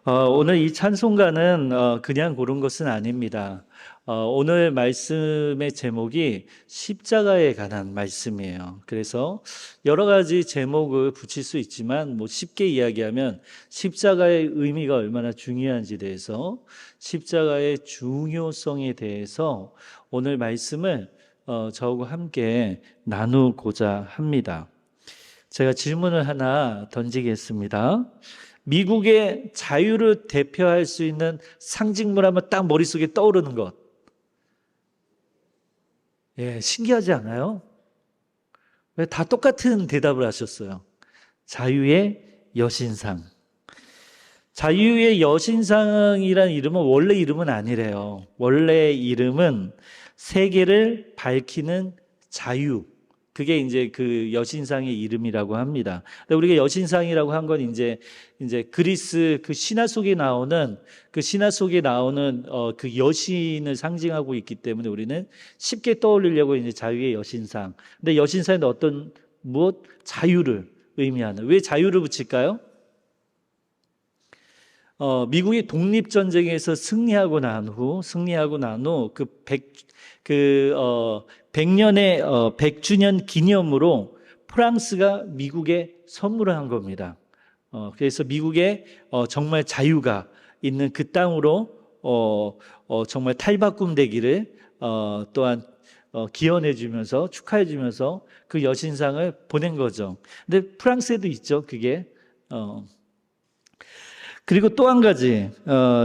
오늘 이 찬송가는 그냥 고른 것은 아닙니다. 오늘 말씀의 제목이 십자가에 관한 말씀이에요. 그래서 여러 가지 제목을 붙일 수 있지만 쉽게 이야기하면 십자가의 의미가 얼마나 중요한지 대해서 십자가의 중요성에 대해서 오늘 말씀을 저하고 함께 나누고자 합니다. 제가 질문을 하나 던지겠습니다. 미국의 자유를 대표할 수 있는 상징물 하면 딱 머릿속에 떠오르는 것. 예, 신기하지 않아요? 왜 다 똑같은 대답을 하셨어요? 자유의 여신상. 자유의 여신상이라는 이름은 원래 이름은 아니래요. 원래 이름은 세계를 밝히는 자유. 그게 이제 그 여신상의 이름이라고 합니다. 근데 우리가 여신상이라고 한 건 이제 그리스 그 신화 속에 나오는 그 여신을 상징하고 있기 때문에 우리는 쉽게 떠올리려고 이제 자유의 여신상. 근데 여신상은 자유를 의미하는. 왜 자유를 붙일까요? 미국이 독립전쟁에서 승리하고 난 후 그 100년의 100주년 기념으로 프랑스가 미국에 선물을 한 겁니다. 그래서 미국에 정말 자유가 있는 그 땅으로 정말 탈바꿈 되기를 또한 기원해 주면서 축하해 주면서 그 여신상을 보낸 거죠. 근데 프랑스에도 있죠, 그게. 그리고 또 한 가지,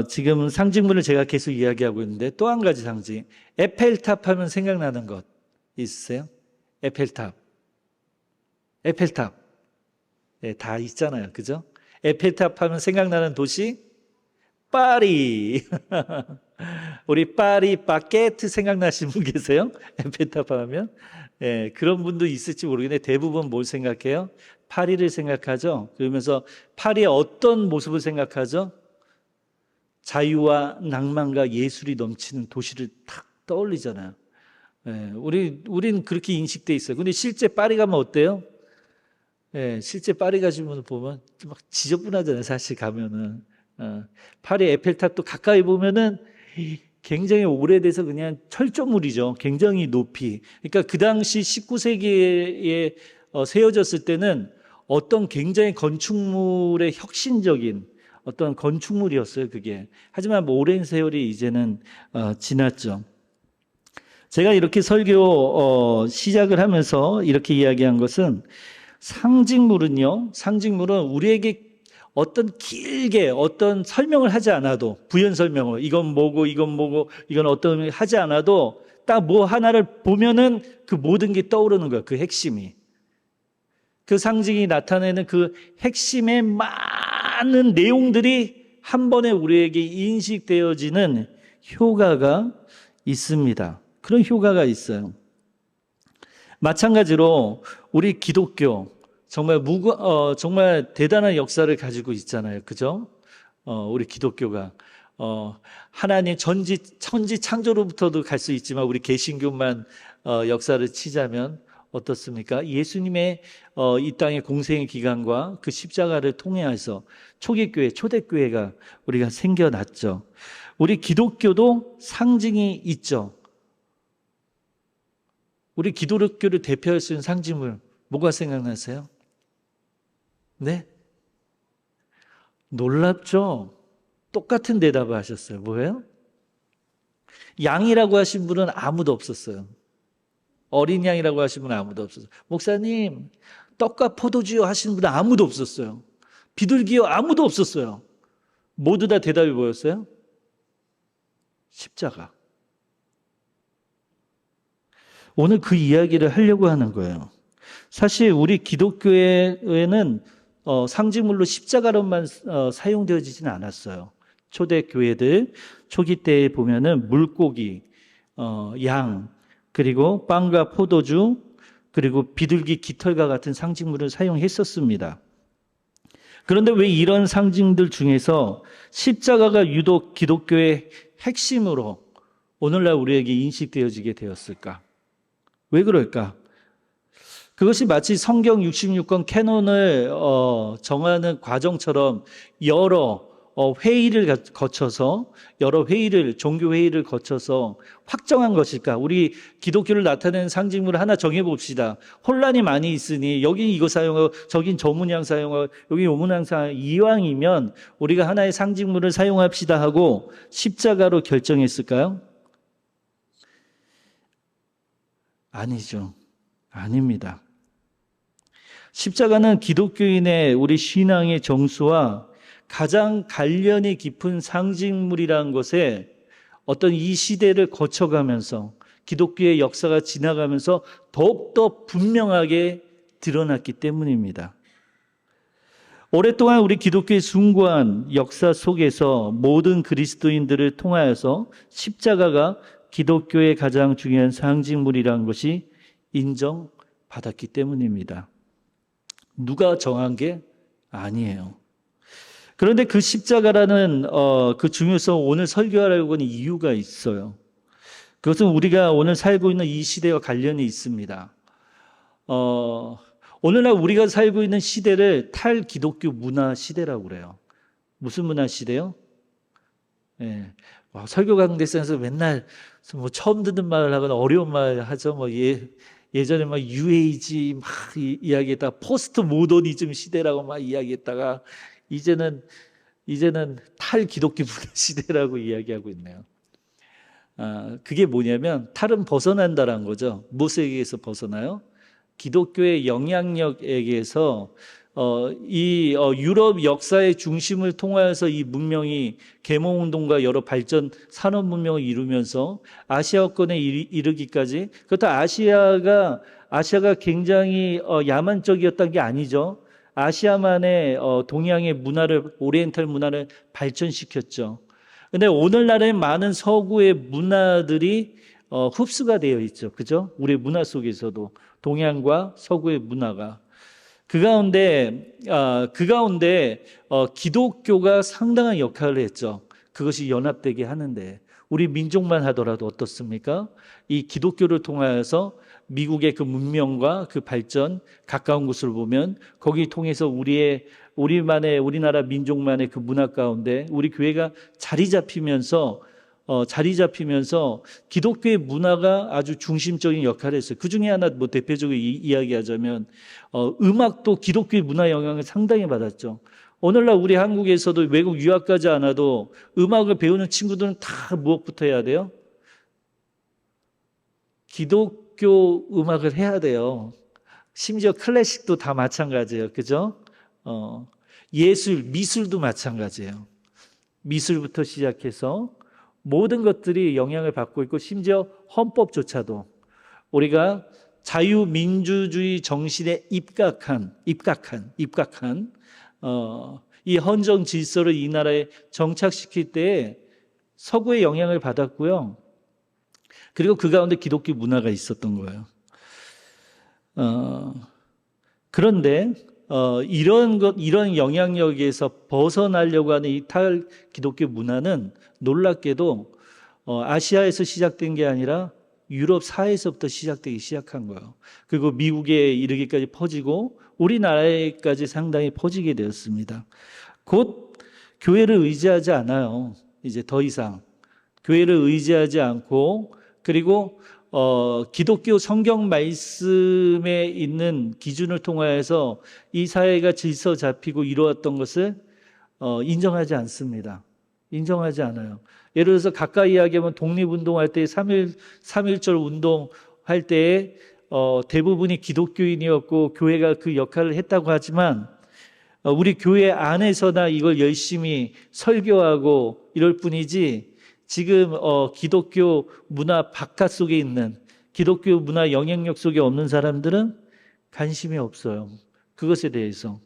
지금 상징물을 제가 계속 이야기하고 있는데 또 한 가지 상징. 에펠탑 하면 생각나는 것 있으세요? 에펠탑. 네, 다 있잖아요. 그죠? 에펠탑 하면 생각나는 도시? 파리. 우리 파리 바게트 생각나시는 분 계세요? 에펠탑 하면? 예, 그런 분도 있을지 모르겠는데 대부분 뭘 생각해요? 파리를 생각하죠. 그러면서 파리의 어떤 모습을 생각하죠? 자유와 낭만과 예술이 넘치는 도시를 탁 떠올리잖아요. 예, 우린 그렇게 인식돼 있어요. 근데 실제 파리 가면 어때요? 예, 실제 파리 가시면 보면 막 지저분하잖아요. 사실 가면은. 파리 에펠탑도 가까이 보면은 굉장히 오래돼서 그냥 철조물이죠. 굉장히 높이. 그러니까 그 당시 19세기에 세워졌을 때는 어떤 굉장히 건축물의 혁신적인 어떤 건축물이었어요, 그게. 하지만 오랜 세월이 이제는 지났죠. 제가 이렇게 설교 시작을 하면서 이렇게 이야기한 것은 상징물은 우리에게 어떤 길게 어떤 설명을 하지 않아도 부연 설명을 이건 뭐고 이건 어떤 하지 않아도 딱 뭐 하나를 보면은 그 모든 게 떠오르는 거야. 그 핵심이. 그 상징이 나타내는 그 핵심의 많은 내용들이 한 번에 우리에게 인식되어지는 효과가 있습니다. 그런 효과가 있어요. 마찬가지로 우리 기독교 정말 대단한 역사를 가지고 있잖아요. 그죠? 우리 기독교가 하나님 천지 창조로부터도 갈 수 있지만 우리 개신교만 역사를 치자면 어떻습니까? 예수님의 이 땅의 공생의 기간과 그 십자가를 통해서 초대교회가 우리가 생겨났죠. 우리 기독교도 상징이 있죠. 우리 기독교를 대표할 수 있는 상징물 뭐가 생각나세요? 네? 놀랍죠? 똑같은 대답을 하셨어요. 뭐예요? 양이라고 하신 분은 아무도 없었어요. 어린 양이라고 하신 분은 아무도 없었어요. 목사님, 떡과 포도주요 하신 분은 아무도 없었어요. 비둘기요 아무도 없었어요. 모두 다 대답이 뭐였어요? 십자가. 오늘 그 이야기를 하려고 하는 거예요. 사실 우리 기독교에는 상징물로 십자가로만 사용되어지지는 않았어요. 초대교회들 초기 때에 보면은 물고기, 양, 그리고 빵과 포도주, 그리고 비둘기 깃털과 같은 상징물을 사용했었습니다. 그런데 왜 이런 상징들 중에서 십자가가 유독 기독교의 핵심으로 오늘날 우리에게 인식되어지게 되었을까? 왜 그럴까? 그것이 마치 성경 66권 캐논을 정하는 과정처럼 여러 회의를 거쳐서 여러 회의를 종교 회의를 거쳐서 확정한 것일까? 우리 기독교를 나타내는 상징물을 하나 정해 봅시다. 혼란이 많이 있으니 여기 이거 사용하고 저긴 저 문양 사용하고 여기 요 문양 사용 이왕이면 우리가 하나의 상징물을 사용합시다 하고 십자가로 결정했을까요? 아니죠. 아닙니다. 십자가는 기독교인의 우리 신앙의 정수와 가장 관련이 깊은 상징물이라는 것에 어떤 이 시대를 거쳐가면서 기독교의 역사가 지나가면서 더욱더 분명하게 드러났기 때문입니다. 오랫동안 우리 기독교의 숭고한 역사 속에서 모든 그리스도인들을 통하여서 십자가가 기독교의 가장 중요한 상징물이라는 것이 인정받았기 때문입니다. 누가 정한 게 아니에요. 그런데 그 십자가라는 그 중요성 오늘 설교하려고 하는 이유가 있어요. 그것은 우리가 오늘 살고 있는 이 시대와 관련이 있습니다. 오늘날 우리가 살고 있는 시대를 탈기독교 문화 시대라고 그래요. 무슨 문화 시대요? 예. 설교 강대상에서 맨날 뭐 처음 듣는 말을 하거나 어려운 말 하죠. 뭐 예전에 막 UAG 막 이야기했다가 포스트 모더니즘 시대라고 막 이야기했다가 이제는 탈기독교 문화 시대라고 이야기하고 있네요. 그게 뭐냐면 탈은 벗어난다라는 거죠. 무엇에게서 벗어나요? 기독교의 영향력에게서 유럽 역사의 중심을 통하여서 이 문명이 계몽운동과 여러 발전 산업 문명을 이루면서 아시아권에 이르기까지 그것도 아시아가 굉장히 야만적이었던 게 아니죠. 아시아만의 동양의 문화를 오리엔탈 문화를 발전시켰죠. 근데 오늘날의 많은 서구의 문화들이 흡수가 되어 있죠. 그죠? 우리 문화 속에서도 동양과 서구의 문화가 그 가운데 기독교가 상당한 역할을 했죠. 그것이 연합되게 하는데 우리 민족만 하더라도 어떻습니까? 이 기독교를 통하여서 미국의 그 문명과 그 발전 가까운 곳을 보면 거기 통해서 우리나라 민족만의 그 문화 가운데 우리 교회가 자리 잡히면서 기독교의 문화가 아주 중심적인 역할을 했어요. 그 중에 하나 뭐 대표적으로 이야기하자면 음악도 기독교의 문화 영향을 상당히 받았죠. 오늘날 우리 한국에서도 외국 유학 가지 않아도 음악을 배우는 친구들은 다 무엇부터 해야 돼요? 기독교 음악을 해야 돼요. 심지어 클래식도 다 마찬가지예요. 그죠? 미술도 마찬가지예요. 미술부터 시작해서 모든 것들이 영향을 받고 있고 심지어 헌법조차도 우리가 자유민주주의 정신에 입각한 이 헌정 질서를 이 나라에 정착시킬 때에 서구의 영향을 받았고요. 그리고 그 가운데 기독교 문화가 있었던 거예요. 그런데 이런 영향력에서 벗어나려고 하는 이 탈기독교 문화는 놀랍게도 아시아에서 시작된 게 아니라 유럽 사회에서부터 시작되기 시작한 거예요. 그리고 미국에 이르기까지 퍼지고 우리나라에까지 상당히 퍼지게 되었습니다. 곧 교회를 의지하지 않아요. 이제 더 이상 교회를 의지하지 않고 그리고 기독교 성경 말씀에 있는 기준을 통하여서 이 사회가 질서 잡히고 이루었던 것을 인정하지 않습니다. 인정하지 않아요. 예를 들어서 가까이 이야기하면 독립운동할 때 3.1절 운동할 때에 대부분이 기독교인이었고 교회가 그 역할을 했다고 하지만 우리 교회 안에서나 이걸 열심히 설교하고 이럴 뿐이지 지금 기독교 문화 바깥 속에 있는 기독교 문화 영향력 속에 없는 사람들은 관심이 없어요. 그것에 대해서.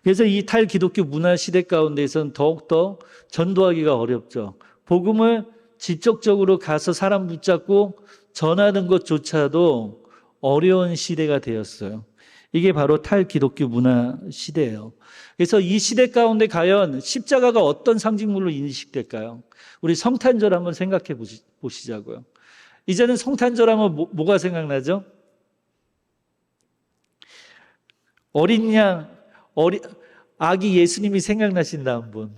그래서 이 탈기독교 문화 시대 가운데서는 더욱더 전도하기가 어렵죠. 복음을 직접적으로 가서 사람 붙잡고 전하는 것조차도 어려운 시대가 되었어요. 이게 바로 탈기독교 문화 시대예요. 그래서 이 시대 가운데 과연 십자가가 어떤 상징물로 인식될까요? 우리 성탄절 한번 생각해 보시자고요. 이제는 성탄절 하면 뭐가 생각나죠? 어린 양, 아기 예수님이 생각나신다 한 분.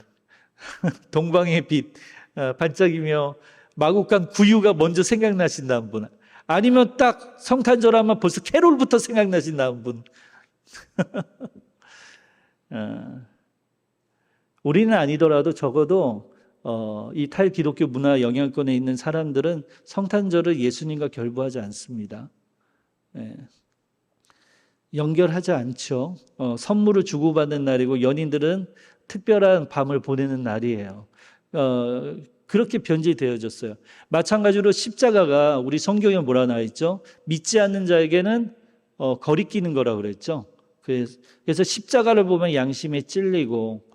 동방의 빛 반짝이며 마국간 구유가 먼저 생각나신다 한 분. 아니면 딱 성탄절하면 벌써 캐롤부터 생각나신다 한 분. 우리는 아니더라도 적어도 이 탈기독교 문화 영향권에 있는 사람들은 성탄절을 예수님과 결부하지 않습니다. 연결하지 않죠. 선물을 주고받는 날이고 연인들은 특별한 밤을 보내는 날이에요. 그렇게 변질되어졌어요. 마찬가지로 십자가가 우리 성경에 뭐라 나와 있죠? 믿지 않는 자에게는 거리끼는 거라고 그랬죠. 그래서 십자가를 보면 양심에 찔리고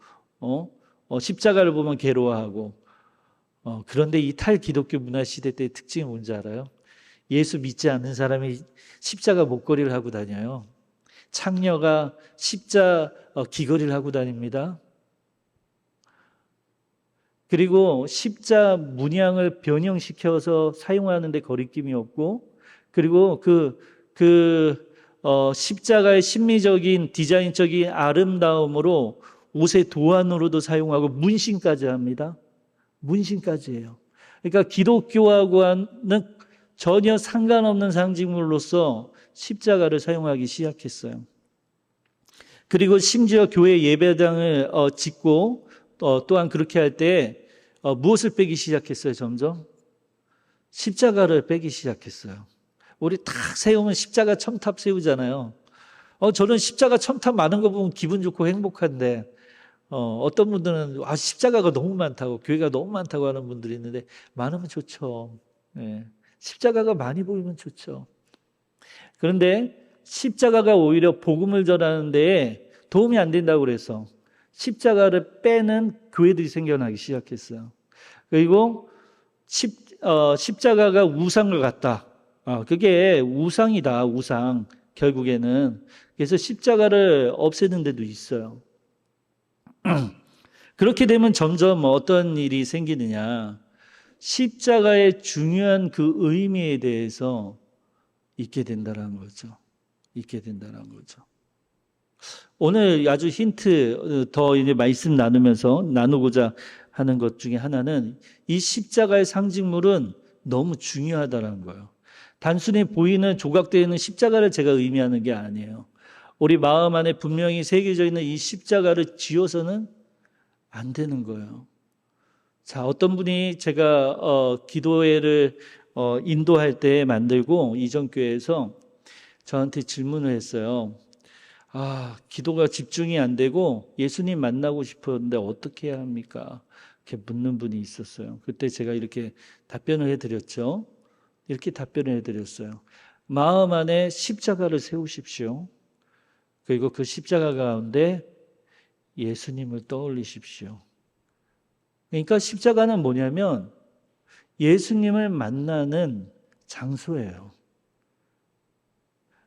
십자가를 보면 괴로워하고 그런데 이 탈기독교 문화 시대 때의 특징이 뭔지 알아요? 예수 믿지 않는 사람이 십자가 목걸이를 하고 다녀요. 창녀가 십자 귀걸이를 하고 다닙니다. 그리고 십자 문양을 변형시켜서 사용하는데 거리낌이 없고, 그리고 십자가의 심미적인 디자인적인 아름다움으로 옷의 도안으로도 사용하고 문신까지 합니다. 문신까지 해요. 그러니까 기독교하고는 전혀 상관없는 상징물로서 십자가를 사용하기 시작했어요. 그리고 심지어 교회 예배당을 짓고 또한 그렇게 할 때 무엇을 빼기 시작했어요? 점점 십자가를 빼기 시작했어요. 우리 탁 세우면 십자가 첨탑 세우잖아요. 저는 십자가 첨탑 많은 거 보면 기분 좋고 행복한데 어떤 분들은 십자가가 너무 많다고, 교회가 너무 많다고 하는 분들이 있는데 많으면 좋죠. 십자가가 많이 보이면 좋죠. 그런데 십자가가 오히려 복음을 전하는 데에 도움이 안 된다고 그래서 십자가를 빼는 교회들이 생겨나기 시작했어요. 그리고 십자가가 우상을 갖다. 그게 우상이다, 우상. 결국에는. 그래서 십자가를 없애는 데도 있어요. 그렇게 되면 점점 어떤 일이 생기느냐. 십자가의 중요한 그 의미에 대해서 잊게 된다는 거죠. 잊게 된다는 거죠. 오늘 아주 힌트 더 이제 말씀 나누고자 하는 것 중에 하나는 이 십자가의 상징물은 너무 중요하다는 거예요. 단순히 보이는 조각되어 있는 십자가를 제가 의미하는 게 아니에요. 우리 마음 안에 분명히 새겨져 있는 이 십자가를 지워서는 안 되는 거예요. 자, 어떤 분이 제가 기도회를 인도할 때 만들고 이전교회에서 저한테 질문을 했어요. 기도가 집중이 안 되고 예수님 만나고 싶었는데 어떻게 해야 합니까? 이렇게 묻는 분이 있었어요. 그때 제가 이렇게 답변을 해드렸죠. 이렇게 답변을 해드렸어요. 마음 안에 십자가를 세우십시오. 그리고 그 십자가 가운데 예수님을 떠올리십시오. 그러니까 십자가는 뭐냐면 예수님을 만나는 장소예요.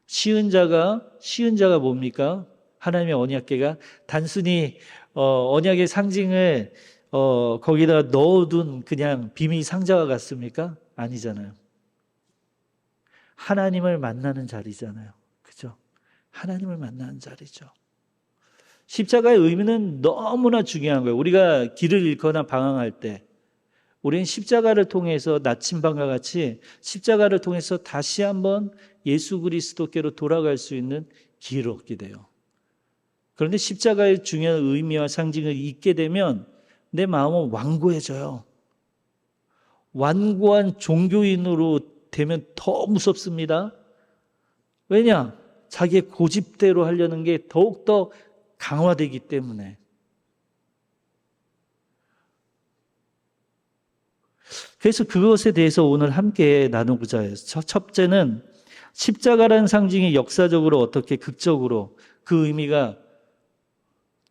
시은 자가 뭡니까? 하나님의 언약궤가 단순히 언약의 상징을 거기다 넣어둔 그냥 비밀 상자와 같습니까? 아니잖아요. 하나님을 만나는 자리잖아요. 그죠? 하나님을 만나는 자리죠. 십자가의 의미는 너무나 중요한 거예요. 우리가 길을 잃거나 방황할 때 우리는 십자가를 통해서 나침반과 같이 십자가를 통해서 다시 한번 예수 그리스도께로 돌아갈 수 있는 길을 얻게 돼요. 그런데 십자가의 중요한 의미와 상징을 잊게 되면 내 마음은 완고해져요. 완고한 종교인으로 되면 더 무섭습니다. 왜냐? 자기의 고집대로 하려는 게 더욱더 강화되기 때문에. 그래서 그것에 대해서 오늘 함께 나누고자 해요. 첫째는 십자가라는 상징이 역사적으로 어떻게 극적으로 그 의미가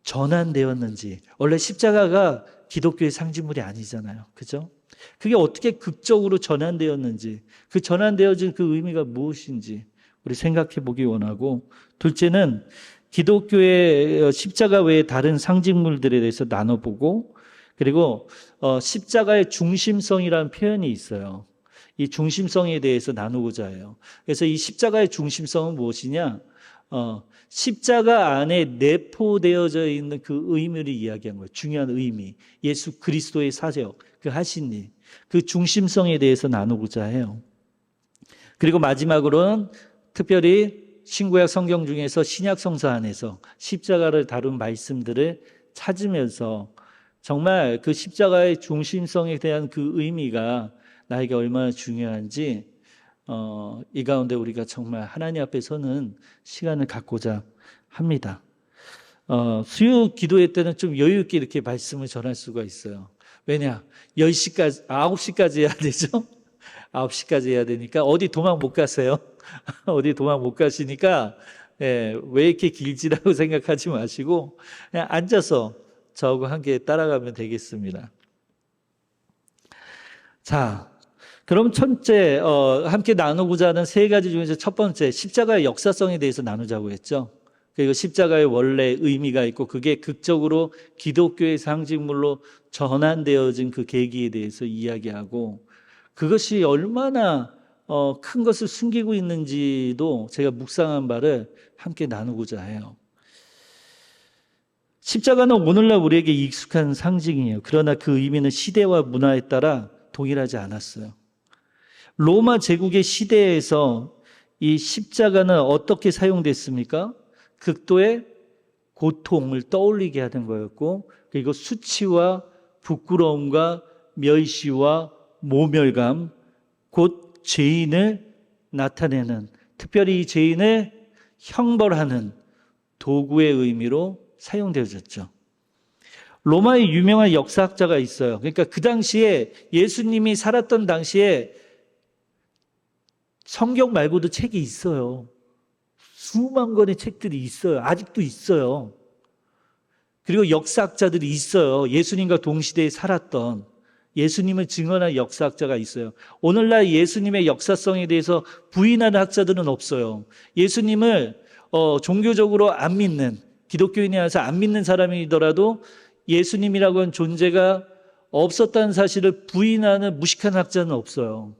전환되었는지. 원래 십자가가 기독교의 상징물이 아니잖아요. 그죠? 그게 어떻게 극적으로 전환되었는지, 그 전환되어진 그 의미가 무엇인지 우리 생각해 보기 원하고, 둘째는 기독교의 십자가 외에 다른 상징물들에 대해서 나눠보고, 그리고 십자가의 중심성이라는 표현이 있어요. 이 중심성에 대해서 나누고자 해요. 그래서 이 십자가의 중심성은 무엇이냐? 십자가 안에 내포되어져 있는 그 의미를 이야기한 거예요. 중요한 의미. 예수 그리스도의 사역, 그 하신 일, 그 중심성에 대해서 나누고자 해요. 그리고 마지막으로는 특별히 신구약 성경 중에서 신약 성서 안에서 십자가를 다룬 말씀들을 찾으면서 정말 그 십자가의 중심성에 대한 그 의미가 나에게 얼마나 중요한지 이 가운데 우리가 정말 하나님 앞에 서는 시간을 갖고자 합니다. 수요 기도회 때는 좀 여유 있게 이렇게 말씀을 전할 수가 있어요. 왜냐? 10시까지, 9시까지 해야 되죠? 9시까지 해야 되니까 어디 도망 못 가세요? 어디 도망 못 가시니까 왜 이렇게 길지라고 생각하지 마시고 그냥 앉아서 저하고 함께 따라가면 되겠습니다. 자, 그럼 첫째 함께 나누고자 하는 세 가지 중에서 첫 번째 십자가의 역사성에 대해서 나누자고 했죠. 그리고 십자가의 원래 의미가 있고 그게 극적으로 기독교의 상징물로 전환되어진 그 계기에 대해서 이야기하고 그것이 얼마나 큰 것을 숨기고 있는지도 제가 묵상한 바를 함께 나누고자 해요. 십자가는 오늘날 우리에게 익숙한 상징이에요. 그러나 그 의미는 시대와 문화에 따라 동일하지 않았어요. 로마 제국의 시대에서 이 십자가는 어떻게 사용됐습니까? 극도의 고통을 떠올리게 하는 거였고 그리고 수치와 부끄러움과 멸시와 모멸감, 곧 죄인을 나타내는, 특별히 이 죄인을 형벌하는 도구의 의미로 사용되어졌죠. 로마의 유명한 역사학자가 있어요. 그러니까 그 당시에 예수님이 살았던 당시에 성경 말고도 책이 있어요. 수만 권의 책들이 있어요. 아직도 있어요. 그리고 역사학자들이 있어요. 예수님과 동시대에 살았던 예수님을 증언한 역사학자가 있어요. 오늘날 예수님의 역사성에 대해서 부인하는 학자들은 없어요. 예수님을 종교적으로 안 믿는, 기독교인이라서 안 믿는 사람이더라도 예수님이라고 하는 존재가 없었다는 사실을 부인하는 무식한 학자는 없어요.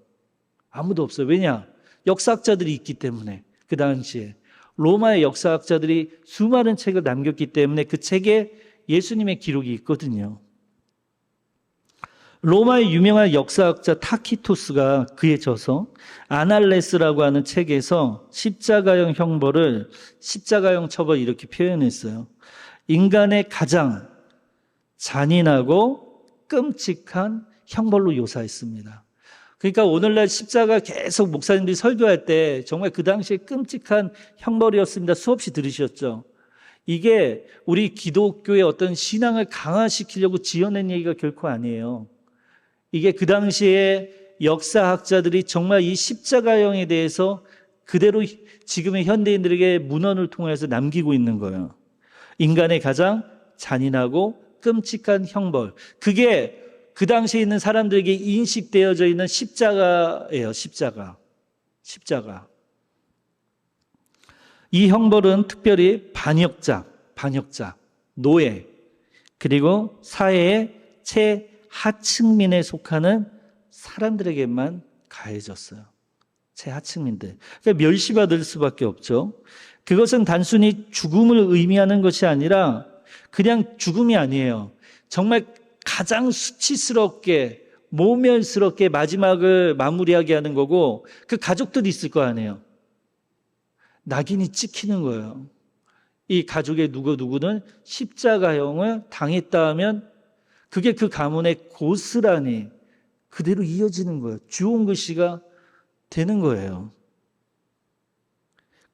아무도 없어요. 왜냐? 역사학자들이 있기 때문에. 그 당시에 로마의 역사학자들이 수많은 책을 남겼기 때문에 그 책에 예수님의 기록이 있거든요. 로마의 유명한 역사학자 타키토스가 그에 져서 아날레스라고 하는 책에서 십자가형 형벌을 십자가형 처벌 이렇게 표현했어요. 인간의 가장 잔인하고 끔찍한 형벌로 묘사했습니다. 그러니까 오늘날 십자가 계속 목사님들이 설교할 때 정말 그 당시에 끔찍한 형벌이었습니다. 수없이 들으셨죠? 이게 우리 기독교의 어떤 신앙을 강화시키려고 지어낸 얘기가 결코 아니에요. 이게 그 당시에 역사학자들이 정말 이 십자가형에 대해서 그대로 지금의 현대인들에게 문헌을 통해서 남기고 있는 거예요. 인간의 가장 잔인하고 끔찍한 형벌. 그게 그 당시에 있는 사람들에게 인식되어져 있는 십자가예요. 십자가. 이 형벌은 특별히 반역자, 노예, 그리고 사회의 최하층민에 속하는 사람들에게만 가해졌어요. 최하층민들. 그러니까 멸시받을 수밖에 없죠. 그것은 단순히 죽음을 의미하는 것이 아니라 그냥 죽음이 아니에요. 정말 가장 수치스럽게 모멸스럽게 마지막을 마무리하게 하는 거고 그 가족들이 있을 거 아니에요. 낙인이 찍히는 거예요. 이 가족의 누구는 십자가형을 당했다 하면 그게 그 가문의 고스란히 그대로 이어지는 거예요. 주홍글씨가 되는 거예요.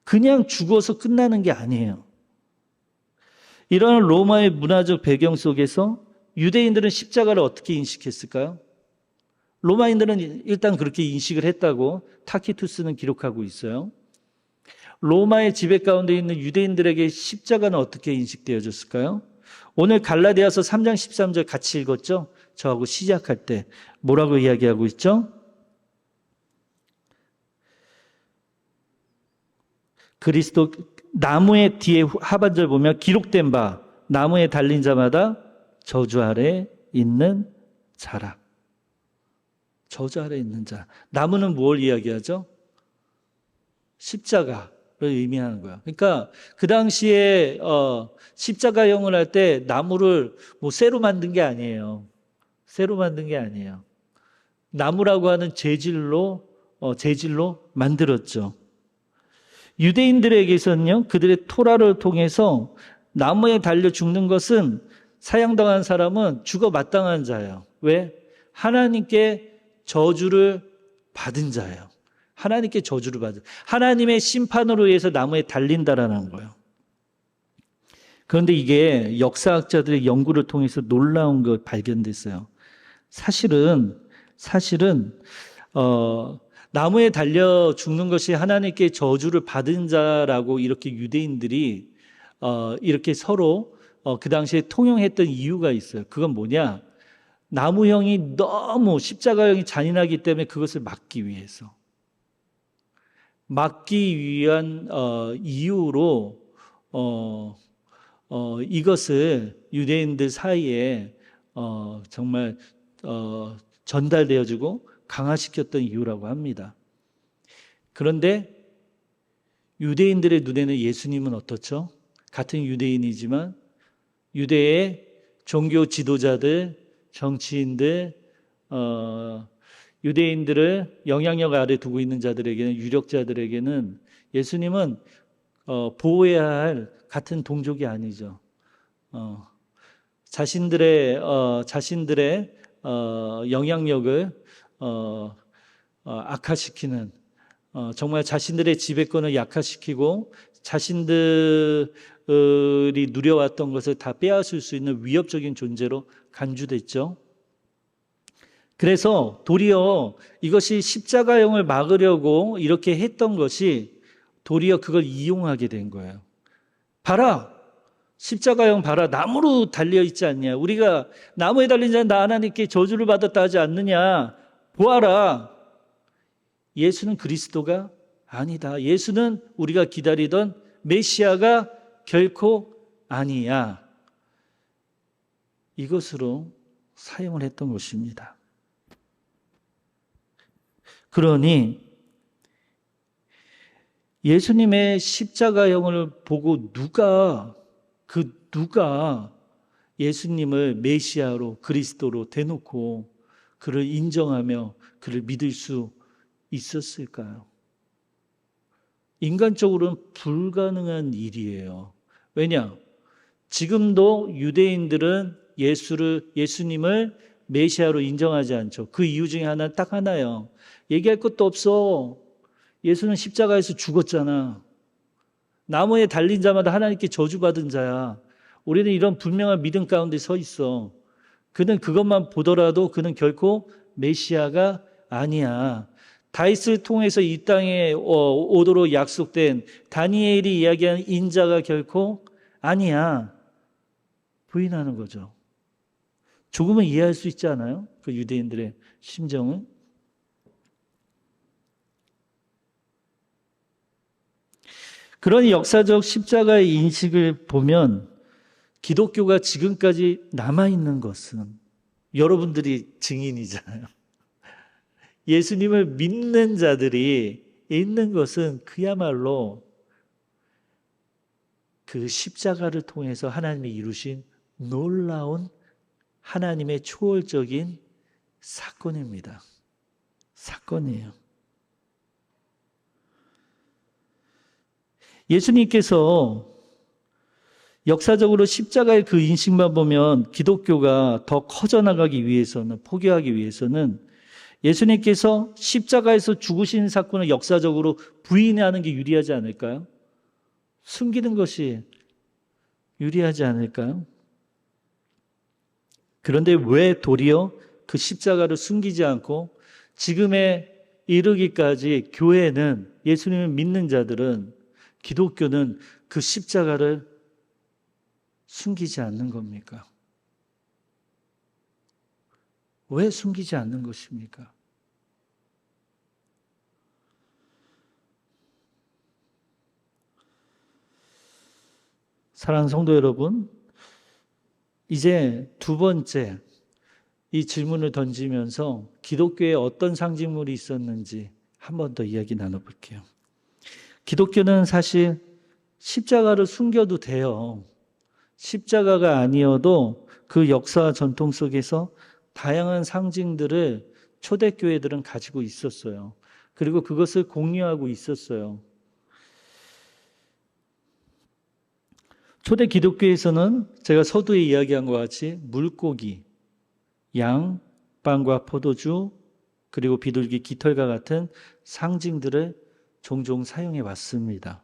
그냥 죽어서 끝나는 게 아니에요. 이런 로마의 문화적 배경 속에서 유대인들은 십자가를 어떻게 인식했을까요? 로마인들은 일단 그렇게 인식을 했다고 타키투스는 기록하고 있어요. 로마의 지배 가운데 있는 유대인들에게 십자가는 어떻게 인식되어졌을까요? 오늘 갈라디아서 3장 13절 같이 읽었죠? 저하고 시작할 때 뭐라고 이야기하고 있죠? 그리스도 나무의 뒤에 하반절 보면 기록된 바 나무에 달린 자마다 저주 아래 있는 자라. 저주 아래 있는 자. 나무는 뭘 이야기하죠? 십자가. 의미하는 거야. 그러니까 그 당시에 십자가형을 할 때 나무를 뭐 쇠로 만든 게 아니에요. 쇠로 만든 게 아니에요. 나무라고 하는 재질로 만들었죠. 유대인들에게서는요, 그들의 토라를 통해서 나무에 달려 죽는 것은 사형당한 사람은 죽어 마땅한 자예요. 왜? 하나님께 저주를 받은 자예요. 하나님께 저주를 받은, 하나님의 심판으로 인해서 나무에 달린다라는 거예요. 그런데 이게 역사학자들의 연구를 통해서 놀라운 것 발견됐어요. 사실은 나무에 달려 죽는 것이 하나님께 저주를 받은 자라고 이렇게 유대인들이 이렇게 서로 그 당시에 통용했던 이유가 있어요. 그건 뭐냐? 나무형이 너무 십자가형이 잔인하기 때문에 그것을 막기 위해서. 막기 위한 이유로 이것을 유대인들 사이에 정말 전달되어지고 강화시켰던 이유라고 합니다. 그런데 유대인들의 눈에는 예수님은 어떻죠? 같은 유대인이지만 유대의 종교 지도자들, 정치인들, 유대인들을 영향력 아래 두고 있는 자들에게는, 유력자들에게는 예수님은 보호해야 할 같은 동족이 아니죠. 자신들의 영향력을 악화시키는, 정말 자신들의 지배권을 약화시키고 자신들이 누려왔던 것을 다 빼앗을 수 있는 위협적인 존재로 간주됐죠. 그래서 도리어 이것이 십자가형을 막으려고 이렇게 했던 것이 도리어 그걸 이용하게 된 거예요. 봐라! 십자가형 봐라. 나무로 달려있지 않냐. 우리가 나무에 달린 자는 나 하나님께 저주를 받았다 하지 않느냐. 보아라. 예수는 그리스도가 아니다. 예수는 우리가 기다리던 메시아가 결코 아니야. 이것으로 사용을 했던 것입니다. 그러니 예수님의 십자가형을 보고 누가 예수님을 메시아로 그리스도로 대놓고 그를 인정하며 그를 믿을 수 있었을까요? 인간적으로는 불가능한 일이에요. 왜냐? 지금도 유대인들은 예수님을 메시아로 인정하지 않죠. 그 이유 중에 하나는 딱 하나예요. 얘기할 것도 없어. 예수는 십자가에서 죽었잖아. 나무에 달린 자마다 하나님께 저주받은 자야. 우리는 이런 분명한 믿음 가운데 서 있어. 그는 그것만 보더라도 그는 결코 메시아가 아니야. 다윗을 통해서 이 땅에 오도록 약속된 다니엘이 이야기한 인자가 결코 아니야. 부인하는 거죠. 조금은 이해할 수 있지 않아요? 그 유대인들의 심정은. 그런 역사적 십자가의 인식을 보면 기독교가 지금까지 남아있는 것은 여러분들이 증인이잖아요. 예수님을 믿는 자들이 있는 것은 그야말로 그 십자가를 통해서 하나님이 이루신 놀라운 하나님의 초월적인 사건입니다. 사건이에요. 예수님께서 역사적으로 십자가의 그 인식만 보면 기독교가 더 커져나가기 위해서는, 포기하기 위해서는 예수님께서 십자가에서 죽으신 사건을 역사적으로 부인하는 게 유리하지 않을까요? 숨기는 것이 유리하지 않을까요? 그런데 왜 도리어 그 십자가를 숨기지 않고 지금에 이르기까지 교회는, 예수님을 믿는 자들은, 기독교는 그 십자가를 숨기지 않는 겁니까? 왜 숨기지 않는 것입니까? 사랑하는 성도 여러분, 이제 두 번째 이 질문을 던지면서 기독교에 어떤 상징물이 있었는지 한 번 더 이야기 나눠볼게요. 기독교는 사실 십자가를 숨겨도 돼요. 십자가가 아니어도 그 역사와 전통 속에서 다양한 상징들을 초대교회들은 가지고 있었어요. 그리고 그것을 공유하고 있었어요. 초대 기독교에서는 제가 서두에 이야기한 것 같이 물고기, 양, 빵과 포도주, 그리고 비둘기, 깃털과 같은 상징들을 종종 사용해 왔습니다.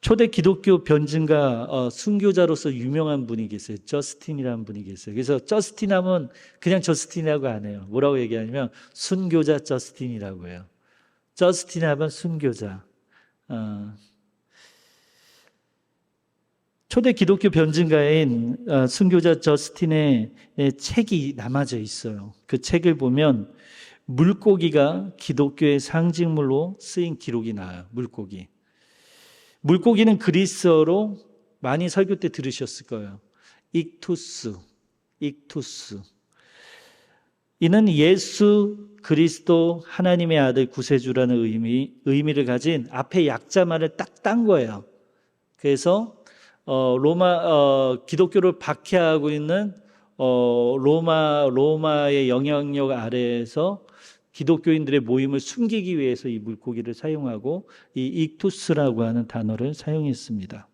초대 기독교 변증가 순교자로서 유명한 분이 계세요. 저스틴이라는 분이 계세요. 그래서 저스틴 하면 그냥 저스틴이라고 안 해요. 뭐라고 얘기하냐면 순교자 저스틴이라고 해요. 저스틴 하면 순교자. 초대 기독교 변증가인 순교자 저스틴의 책이 남아져 있어요. 그 책을 보면 물고기가 기독교의 상징물로 쓰인 기록이 나와요. 물고기. 물고기는 그리스어로 많이 설교 때 들으셨을 거예요. 익투스. 이는 예수 그리스도 하나님의 아들 구세주라는 의미를 가진 앞에 약자말을 딱 딴 거예요. 그래서 기독교를 박해하고 있는 로마의 영향력 아래에서 기독교인들의 모임을 숨기기 위해서 이 물고기를 사용하고 이 익투스라고 하는 단어를 사용했습니다.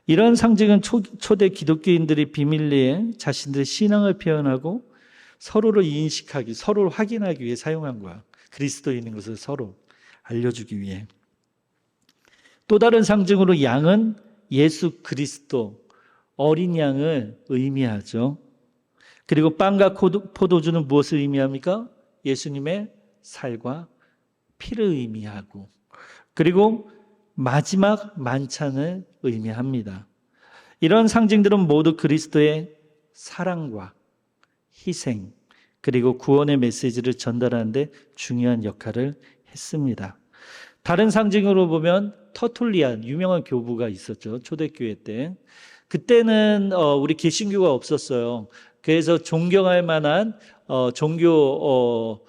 이러한 상징은 초대 기독교인들이 비밀리에 자신들의 신앙을 표현하고 서로를 인식하기, 서로를 확인하기 위해 사용한 거야. 그리스도인인 것을 서로 알려주기 위해. 또 다른 상징으로 양은 예수 그리스도, 어린 양을 의미하죠. 그리고 빵과 포도주는 무엇을 의미합니까? 예수님의 살과 피를 의미하고, 그리고 마지막 만찬을 의미합니다. 이런 상징들은 모두 그리스도의 사랑과 희생, 그리고 구원의 메시지를 전달하는 데 중요한 역할을 했습니다. 다른 상징으로 보면 터툴리안, 유명한 교부가 있었죠. 초대교회 때. 그때는 우리 개신교가 없었어요. 그래서 존경할 만한 종교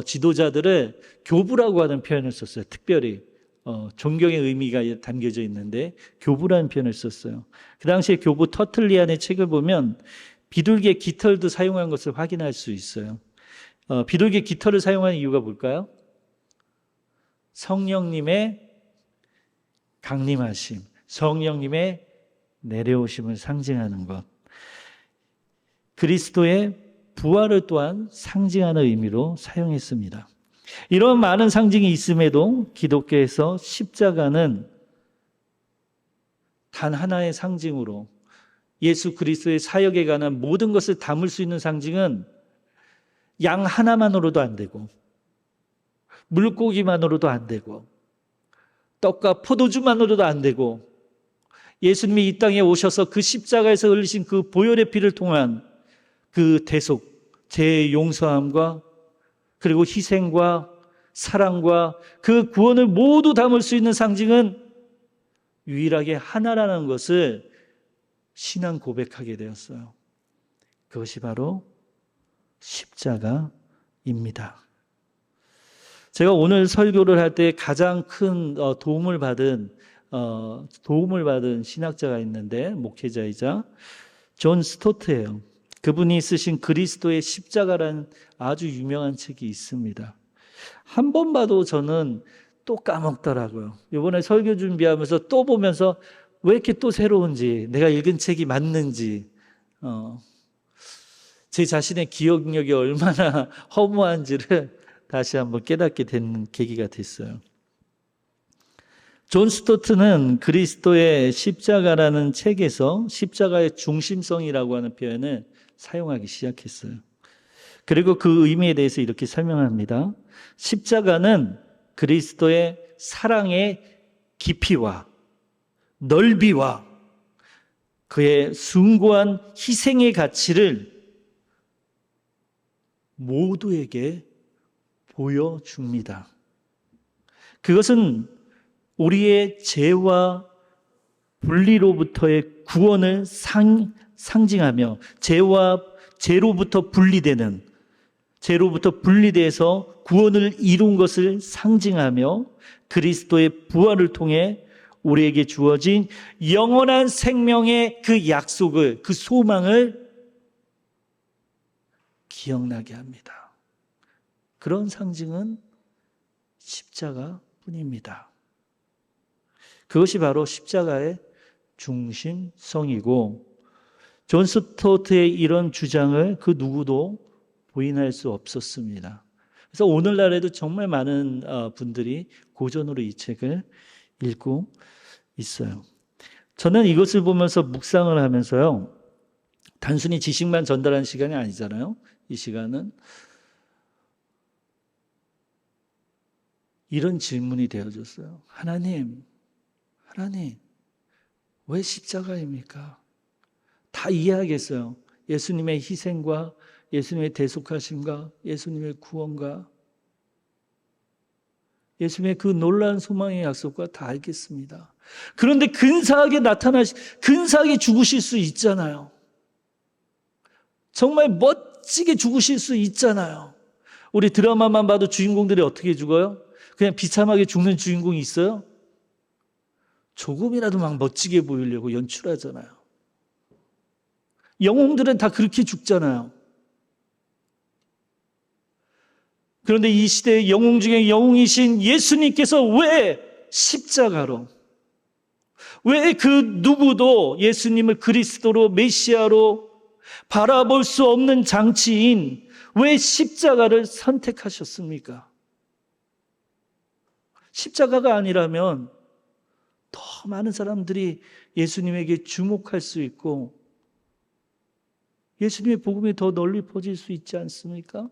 지도자들을 교부라고 하는 표현을 썼어요. 특별히 존경의 의미가 담겨져 있는데 교부라는 표현을 썼어요. 그 당시에 교부 터툴리안의 책을 보면 비둘기의 깃털도 사용한 것을 확인할 수 있어요. 비둘기의 깃털을 사용한 이유가 뭘까요? 성령님의 강림하심, 성령님의 내려오심을 상징하는 것. 그리스도의 부활을 또한 상징하는 의미로 사용했습니다. 이런 많은 상징이 있음에도 기독교에서 십자가는 단 하나의 상징으로 예수 그리스도의 사역에 관한 모든 것을 담을 수 있는 상징은 양 하나만으로도 안 되고 물고기만으로도 안 되고 떡과 포도주만으로도 안 되고 예수님이 이 땅에 오셔서 그 십자가에서 흘리신 그 보혈의 피를 통한 그 대속, 죄의 용서함과 그리고 희생과 사랑과 그 구원을 모두 담을 수 있는 상징은 유일하게 하나라는 것을 신앙 고백하게 되었어요. 그것이 바로 십자가입니다. 제가 오늘 설교를 할 때 가장 큰 도움을 받은 신학자가 있는데 목회자이자 존 스토트예요. 그분이 쓰신 그리스도의 십자가라는 아주 유명한 책이 있습니다. 한 번 봐도 저는 또 까먹더라고요. 이번에 설교 준비하면서 또 보면서 왜 이렇게 또 새로운지, 내가 읽은 책이 맞는지, 제 자신의 기억력이 얼마나 허무한지를 다시 한번 깨닫게 된 계기가 됐어요. 존 스토트는 그리스도의 십자가라는 책에서 십자가의 중심성이라고 하는 표현을 사용하기 시작했어요. 그리고 그 의미에 대해서 이렇게 설명합니다. 십자가는 그리스도의 사랑의 깊이와 넓이와 그의 숭고한 희생의 가치를 모두에게 보여줍니다. 그것은 우리의 죄와 분리로부터의 구원을 상징하며 죄로부터 분리되는, 죄로부터 분리돼서 구원을 이룬 것을 상징하며 그리스도의 부활을 통해 우리에게 주어진 영원한 생명의 그 약속을, 그 소망을 기억나게 합니다. 그런 상징은 십자가뿐입니다. 그것이 바로 십자가의 중심성이고, 존 스토트의 이런 주장을 그 누구도 부인할 수 없었습니다. 그래서 오늘날에도 정말 많은 분들이 고전으로 이 책을 읽고 있어요. 저는 이것을 보면서 묵상을 하면서요, 단순히 지식만 전달하는 시간이 아니잖아요. 이 시간은 이런 질문이 되어졌어요. 하나님, 왜 십자가입니까? 다 이해하겠어요. 예수님의 희생과 예수님의 대속하심과 예수님의 구원과 예수님의 그 놀라운 소망의 약속과 다 알겠습니다. 그런데 근사하게 죽으실 수 있잖아요. 정말 멋지게 죽으실 수 있잖아요. 우리 드라마만 봐도 주인공들이 어떻게 죽어요? 그냥 비참하게 죽는 주인공이 있어요? 조금이라도 막 멋지게 보이려고 연출하잖아요. 영웅들은 다 그렇게 죽잖아요. 그런데 이 시대의 영웅 중에 영웅이신 예수님께서 왜 십자가로, 왜 그 누구도 예수님을 그리스도로 메시아로 바라볼 수 없는 장치인 왜 십자가를 선택하셨습니까? 십자가가 아니라면 더 많은 사람들이 예수님에게 주목할 수 있고 예수님의 복음이 더 널리 퍼질 수 있지 않습니까?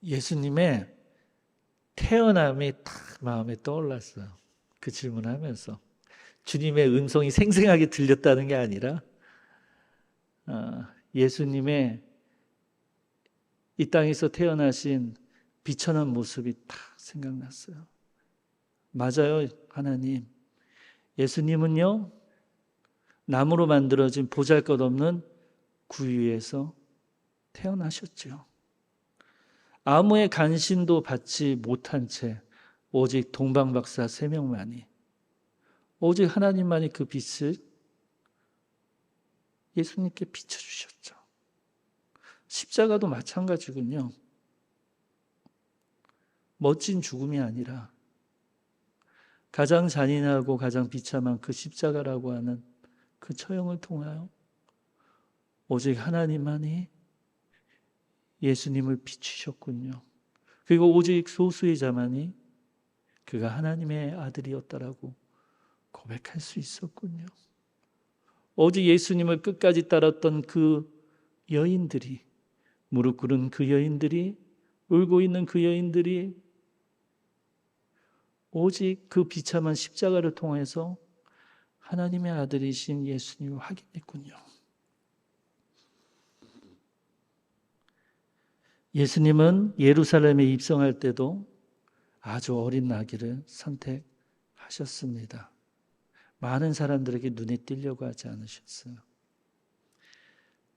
예수님의 태어남이 딱 마음에 떠올랐어요. 그 질문하면서. 주님의 음성이 생생하게 들렸다는 게 아니라 예수님의 이 땅에서 태어나신 비천한 모습이 딱 생각났어요. 맞아요, 하나님. 예수님은요, 나무로 만들어진 보잘것없는 구유에서 태어나셨죠. 아무의 간신도 받지 못한 채 오직 동방박사 3명만이, 오직 하나님만이 그 빛을 예수님께 비춰주셨죠. 십자가도 마찬가지군요. 멋진 죽음이 아니라 가장 잔인하고 가장 비참한 그 십자가라고 하는 그 처형을 통하여 오직 하나님만이 예수님을 비추셨군요. 그리고 오직 소수의 자만이 그가 하나님의 아들이었다라고 고백할 수 있었군요. 오직 예수님을 끝까지 따랐던 그 여인들이, 무릎 꿇은 그 여인들이, 울고 있는 그 여인들이 오직 그 비참한 십자가를 통해서 하나님의 아들이신 예수님을 확인했군요. 예수님은 예루살렘에 입성할 때도 아주 어린 나귀를 선택하셨습니다. 많은 사람들에게 눈에 띄려고 하지 않으셨어요.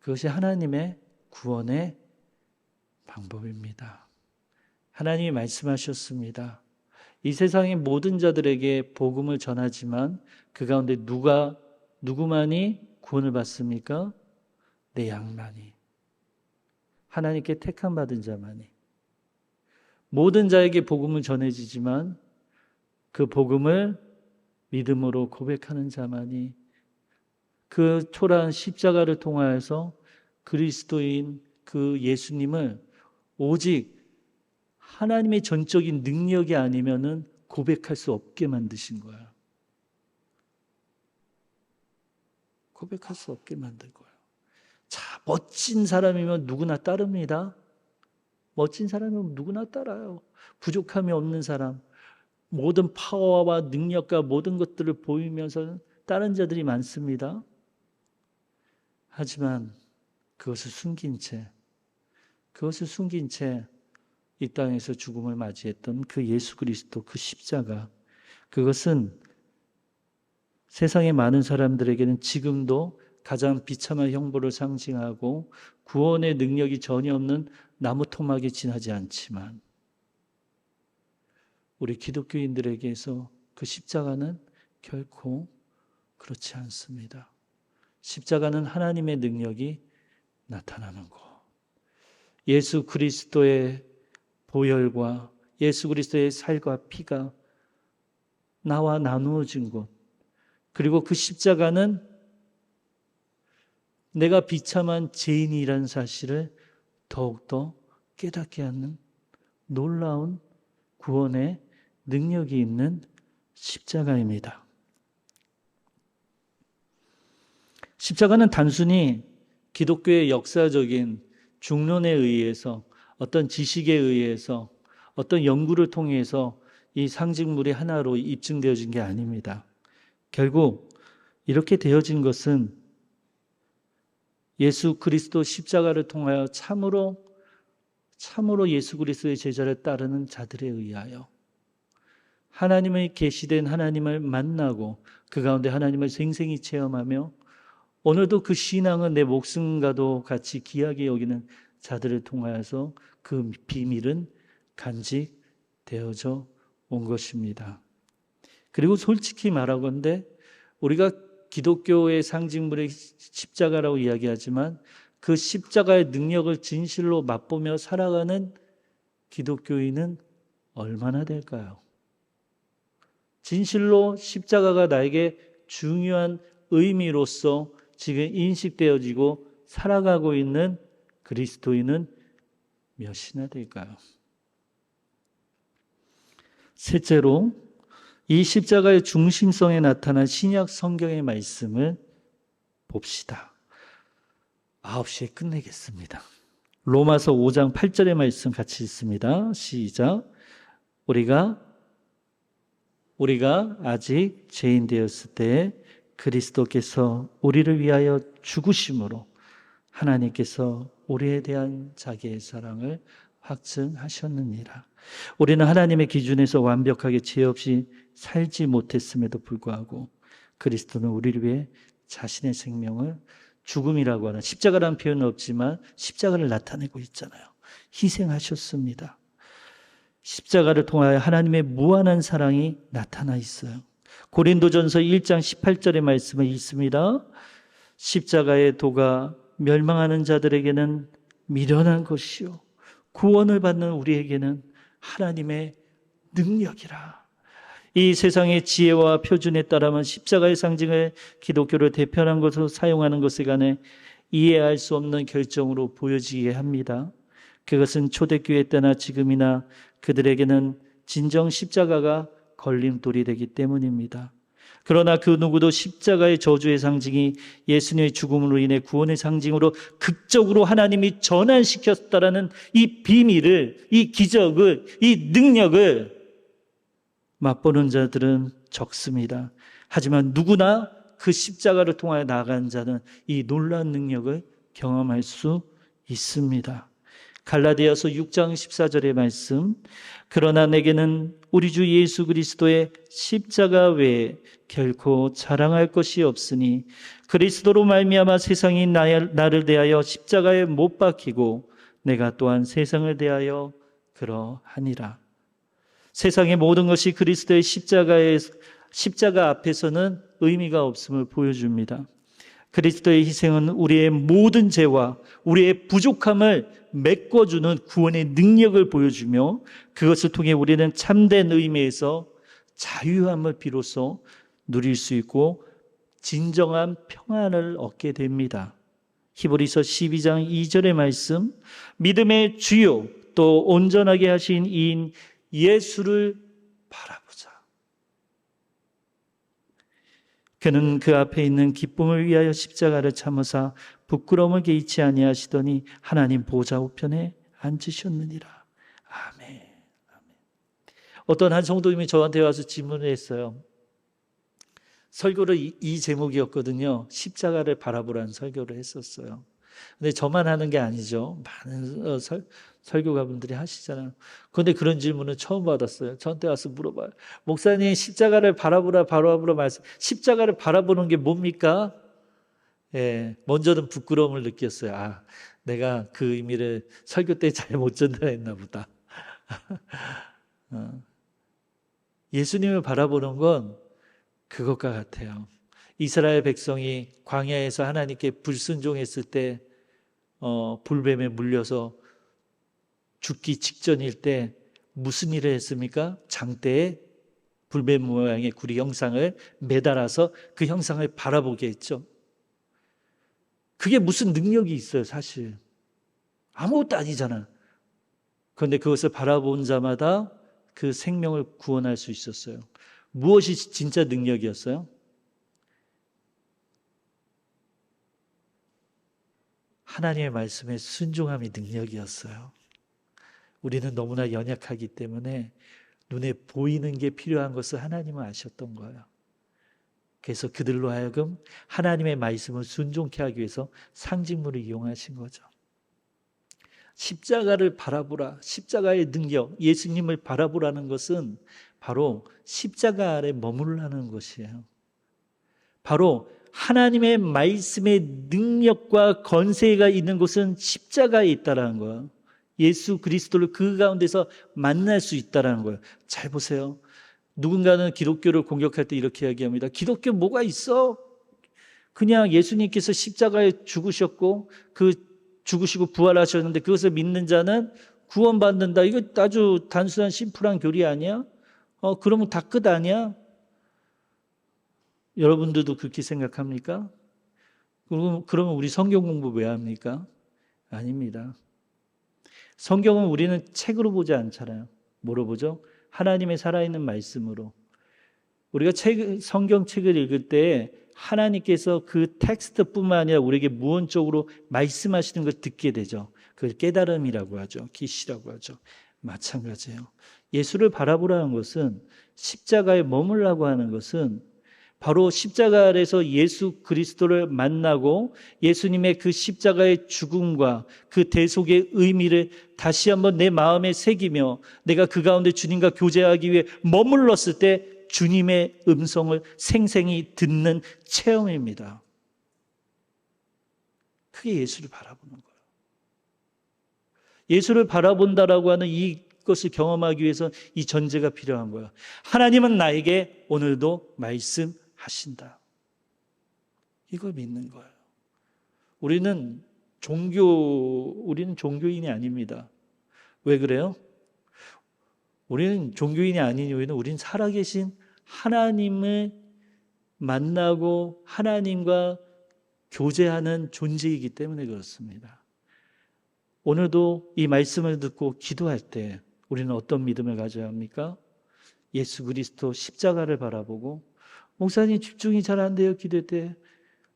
그것이 하나님의 구원의 방법입니다. 하나님이 말씀하셨습니다. 이 세상의 모든 자들에게 복음을 전하지만 그 가운데 누구만이 구원을 받습니까? 내 양만이. 하나님께 택함 받은 자만이. 모든 자에게 복음을 전해지지만 그 복음을 믿음으로 고백하는 자만이 그 초라한 십자가를 통하여서 그리스도인 그 예수님을 오직 하나님의 전적인 능력이 아니면은 고백할 수 없게 만드신 거예요. 고백할 수 없게 만든 거예요. 자, 멋진 사람이면 누구나 따릅니다. 멋진 사람이면 누구나 따라요. 부족함이 없는 사람, 모든 파워와 능력과 모든 것들을 보이면서 다른 자들이 많습니다. 하지만 그것을 숨긴 채 이 땅에서 죽음을 맞이했던 그 예수 그리스도 그 십자가, 그것은 세상의 많은 사람들에게는 지금도 가장 비참한 형벌을 상징하고 구원의 능력이 전혀 없는 나무 토막에 지나지 않지만 우리 기독교인들에게서 그 십자가는 결코 그렇지 않습니다. 십자가는 하나님의 능력이 나타나는 것. 예수 그리스도의 보혈과 예수 그리스도의 살과 피가 나와 나누어진 것. 그리고 그 십자가는 내가 비참한 죄인이라는 사실을 더욱더 깨닫게 하는 놀라운 구원의 능력이 있는 십자가입니다. 십자가는 단순히 기독교의 역사적인 중론에 의해서 어떤 지식에 의해서 어떤 연구를 통해서 이 상징물이 하나로 입증되어진 게 아닙니다. 결국 이렇게 되어진 것은 예수 그리스도 십자가를 통하여 참으로 예수 그리스도의 제자를 따르는 자들에 의하여 하나님의 계시된 하나님을 만나고 그 가운데 하나님을 생생히 체험하며 오늘도 그 신앙은 내 목숨과도 같이 귀하게 여기는 자들을 통하여서 그 비밀은 간직되어져 온 것입니다. 그리고 솔직히 말하건대 우리가 기독교의 상징물의 십자가라고 이야기하지만 그 십자가의 능력을 진실로 맛보며 살아가는 기독교인은 얼마나 될까요? 진실로 십자가가 나에게 중요한 의미로서 지금 인식되어지고 살아가고 있는 그리스도인은 몇이나 될까요? 셋째로 이 십자가의 중심성에 나타난 신약 성경의 말씀을 봅시다. 9시에 끝내겠습니다. 로마서 5장 8절의 말씀 같이 읽습니다. 시작. 우리가 아직 죄인 되었을 때 그리스도께서 우리를 위하여 죽으심으로 하나님께서 우리에 대한 자기의 사랑을 확증하셨느니라. 우리는 하나님의 기준에서 완벽하게 죄 없이 살지 못했음에도 불구하고 그리스도는 우리를 위해 자신의 생명을 죽음이라고 하는 십자가라는 표현은 없지만 십자가를 나타내고 있잖아요. 희생하셨습니다. 십자가를 통하여 하나님의 무한한 사랑이 나타나 있어요. 고린도전서 1장 18절의 말씀을 읽습니다. 십자가의 도가 멸망하는 자들에게는 미련한 것이요 구원을 받는 우리에게는 하나님의 능력이라. 이 세상의 지혜와 표준에 따라만 십자가의 상징을 기독교를 대표하는 것으로 사용하는 것에 관해 이해할 수 없는 결정으로 보여지게 합니다. 그것은 초대교회 때나 지금이나 그들에게는 진정 십자가가 걸림돌이 되기 때문입니다. 그러나 그 누구도 십자가의 저주의 상징이 예수님의 죽음으로 인해 구원의 상징으로 극적으로 하나님이 전환시켰다라는 이 비밀을, 이 기적을, 이 능력을 맛보는 자들은 적습니다. 하지만 누구나 그 십자가를 통하여 나아간 자는 이 놀라운 능력을 경험할 수 있습니다. 갈라디아서 6장 14절의 말씀. 그러나 내게는 우리 주 예수 그리스도의 십자가 외에 결코 자랑할 것이 없으니 그리스도로 말미암아 세상이 나를 대하여 십자가에 못 박히고 내가 또한 세상을 대하여 그러하니라. 세상의 모든 것이 그리스도의 십자가 앞에서는 의미가 없음을 보여줍니다. 그리스도의 희생은 우리의 모든 죄와 우리의 부족함을 메꿔주는 구원의 능력을 보여주며 그것을 통해 우리는 참된 의미에서 자유함을 비로소 누릴 수 있고 진정한 평안을 얻게 됩니다. 히브리서 12장 2절의 말씀. 믿음의 주요 또 온전하게 하신 이인 예수를 바라보자. 그는 그 앞에 있는 기쁨을 위하여 십자가를 참으사 부끄러움을 개의치 아니하시더니 하나님 보좌 우편에 앉으셨느니라. 아멘. 어떤 한 성도님이 저한테 와서 질문을 했어요. 설교를 이 제목이었거든요. 십자가를 바라보라는 설교를 했었어요. 근데 저만 하는 게 아니죠. 많은 설교가분들이 하시잖아요. 그런데 그런 질문을 처음 받았어요. 저한테 와서 물어봐요. 목사님, 십자가를 바라보라 말씀. 십자가를 바라보는 게 뭡니까? 예, 먼저는 부끄러움을 느꼈어요. 아, 내가 그 의미를 설교 때 잘 못 전달했나 보다. 어, 예수님을 바라보는 건 그것과 같아요. 이스라엘 백성이 광야에서 하나님께 불순종했을 때 불뱀에 물려서 죽기 직전일 때 무슨 일을 했습니까? 장대에 불뱀 모양의 구리 형상을 매달아서 그 형상을 바라보게 했죠. 그게 무슨 능력이 있어요, 사실. 아무것도 아니잖아. 그런데 그것을 바라본 자마다 그 생명을 구원할 수 있었어요. 무엇이 진짜 능력이었어요? 하나님의 말씀에 순종함이 능력이었어요. 우리는 너무나 연약하기 때문에 눈에 보이는 게 필요한 것을 하나님은 아셨던 거예요. 그래서 그들로 하여금 하나님의 말씀을 순종케 하기 위해서 상징물을 이용하신 거죠. 십자가를 바라보라. 십자가의 능력, 예수님을 바라보라는 것은 바로 십자가 아래 머물라는 것이에요. 바로 하나님의 말씀의 능력과 권세가 있는 곳은 십자가에 있다는 거예요. 예수 그리스도를 그 가운데서 만날 수 있다는 거예요. 잘 보세요. 누군가는 기독교를 공격할 때 이렇게 이야기합니다. 기독교 뭐가 있어? 그냥 예수님께서 십자가에 죽으셨고 죽으시고 부활하셨는데 그것을 믿는 자는 구원받는다. 이거 아주 단순한 심플한 교리 아니야? 그러면 다 끝 아니야? 여러분들도 그렇게 생각합니까? 그러면 우리 성경 공부 왜 합니까? 아닙니다. 성경은 우리는 책으로 보지 않잖아요. 뭐로 보죠? 하나님의 살아있는 말씀으로. 우리가 성경책을 읽을 때 하나님께서 그 텍스트뿐만 아니라 우리에게 무언적으로 말씀하시는 걸 듣게 되죠. 그걸 깨달음이라고 하죠. 계시라고 하죠. 마찬가지예요. 예수를 바라보라는 것은 십자가에 머물라고 하는 것은 바로 십자가 아래서 예수 그리스도를 만나고 예수님의 그 십자가의 죽음과 그 대속의 의미를 다시 한번 내 마음에 새기며 내가 그 가운데 주님과 교제하기 위해 머물렀을 때 주님의 음성을 생생히 듣는 체험입니다. 그게 예수를 바라보는 거예요. 예수를 바라본다라고 하는 이것을 경험하기 위해서 이 전제가 필요한 거예요. 하나님은 나에게 오늘도 말씀하신다. 이걸 믿는 거예요. 우리는 종교인이 아닙니다. 왜 그래요? 우리는 종교인이 아닌 이유는 우리는 살아계신 하나님을 만나고 하나님과 교제하는 존재이기 때문에 그렇습니다. 오늘도 이 말씀을 듣고 기도할 때 우리는 어떤 믿음을 가져야 합니까? 예수 그리스도 십자가를 바라보고 목사님 집중이 잘 안 돼요. 기도할 때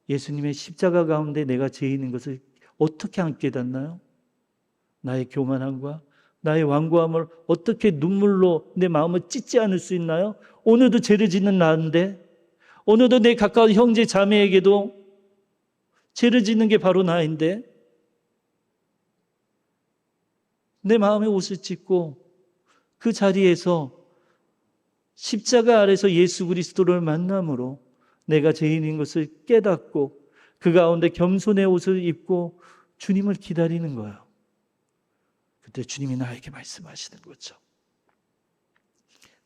예수님의 십자가 가운데 내가 죄인인 것을 어떻게 안 깨닫나요? 나의 교만함과 나의 완고함을 어떻게 눈물로 내 마음을 찢지 않을 수 있나요? 오늘도 죄를 짓는 나인데 오늘도 내 가까운 형제 자매에게도 죄를 짓는 게 바로 나인데 내 마음에 옷을 찢고 그 자리에서 십자가 아래서 예수 그리스도를 만남으로 내가 죄인인 것을 깨닫고 그 가운데 겸손의 옷을 입고 주님을 기다리는 거예요. 그때 주님이 나에게 말씀하시는 거죠.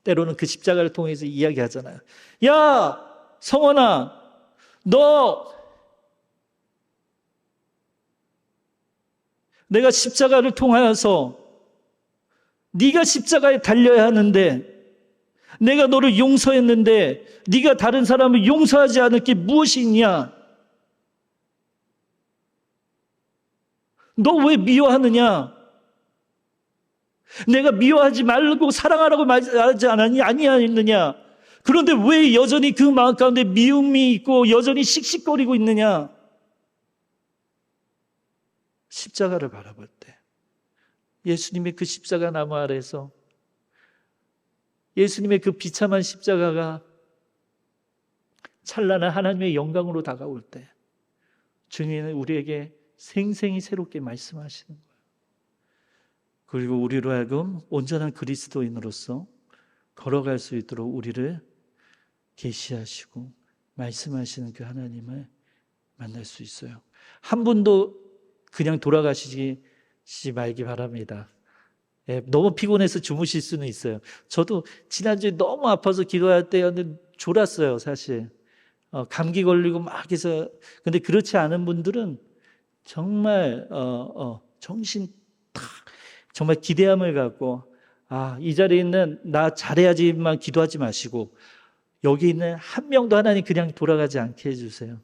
때로는 그 십자가를 통해서 이야기하잖아요. 야, 성원아, 너 내가 십자가를 통하여서 네가 십자가에 달려야 하는데 내가 너를 용서했는데 네가 다른 사람을 용서하지 않을 게 무엇이 있냐? 너 왜 미워하느냐? 내가 미워하지 말고 사랑하라고 말하지 아니하였느냐? 그런데 왜 여전히 그 마음 가운데 미움이 있고 여전히 씩씩거리고 있느냐? 십자가를 바라볼 때 예수님의 그 십자가 나무 아래서 예수님의 그 비참한 십자가가 찬란한 하나님의 영광으로 다가올 때 주님은 우리에게 생생히 새롭게 말씀하시는 거예요. 그리고 우리로 하여금 온전한 그리스도인으로서 걸어갈 수 있도록 우리를 계시하시고 말씀하시는 그 하나님을 만날 수 있어요. 한 분도 그냥 돌아가시지 말기 바랍니다. 예, 너무 피곤해서 주무실 수는 있어요. 저도 지난주에 너무 아파서 기도할 때였는데 졸았어요, 사실. 감기 걸리고 막 해서. 근데 그렇지 않은 분들은 정말 정신 탁 정말 기대함을 갖고 이 자리에 있는 나 잘해야지만 기도하지 마시고 여기 있는 한 명도 하나님 그냥 돌아가지 않게 해주세요.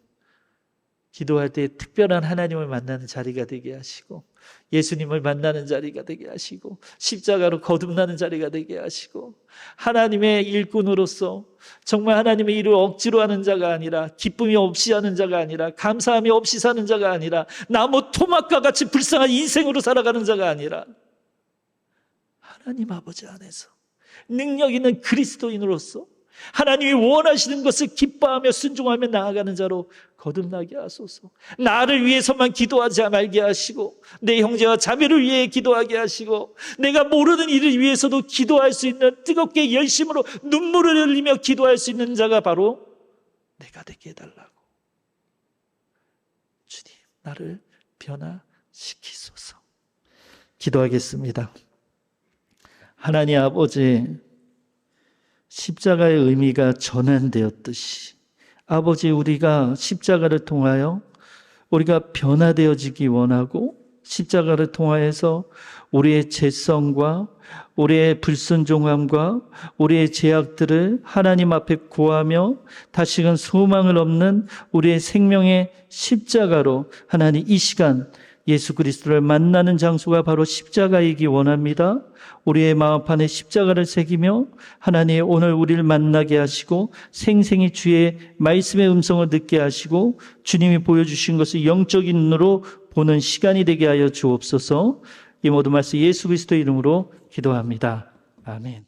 기도할 때 특별한 하나님을 만나는 자리가 되게 하시고 예수님을 만나는 자리가 되게 하시고 십자가로 거듭나는 자리가 되게 하시고 하나님의 일꾼으로서 정말 하나님의 일을 억지로 하는 자가 아니라 기쁨이 없이 하는 자가 아니라 감사함이 없이 사는 자가 아니라 나무 토막과 같이 불쌍한 인생으로 살아가는 자가 아니라 하나님 아버지 안에서 능력 있는 그리스도인으로서 하나님이 원하시는 것을 기뻐하며 순종하며 나아가는 자로 거듭나게 하소서. 나를 위해서만 기도하지 말게 하시고 내 형제와 자매를 위해 기도하게 하시고 내가 모르는 일을 위해서도 기도할 수 있는 뜨겁게 열심으로 눈물을 흘리며 기도할 수 있는 자가 바로 내가 되게 해달라고. 주님, 나를 변화시키소서. 기도하겠습니다. 하나님 아버지, 십자가의 의미가 전환되었듯이 아버지, 우리가 십자가를 통하여 우리가 변화되어지기 원하고 십자가를 통하여서 우리의 죄성과 우리의 불순종함과 우리의 죄악들을 하나님 앞에 구하며 다시금 소망을 없는 우리의 생명의 십자가로 하나님 이 시간 예수 그리스도를 만나는 장소가 바로 십자가이기 원합니다. 우리의 마음판에 십자가를 새기며 하나님 오늘 우리를 만나게 하시고 생생히 주의 말씀의 음성을 듣게 하시고 주님이 보여주신 것을 영적인 눈으로 보는 시간이 되게 하여 주옵소서. 이 모든 말씀 예수 그리스도의 이름으로 기도합니다. 아멘.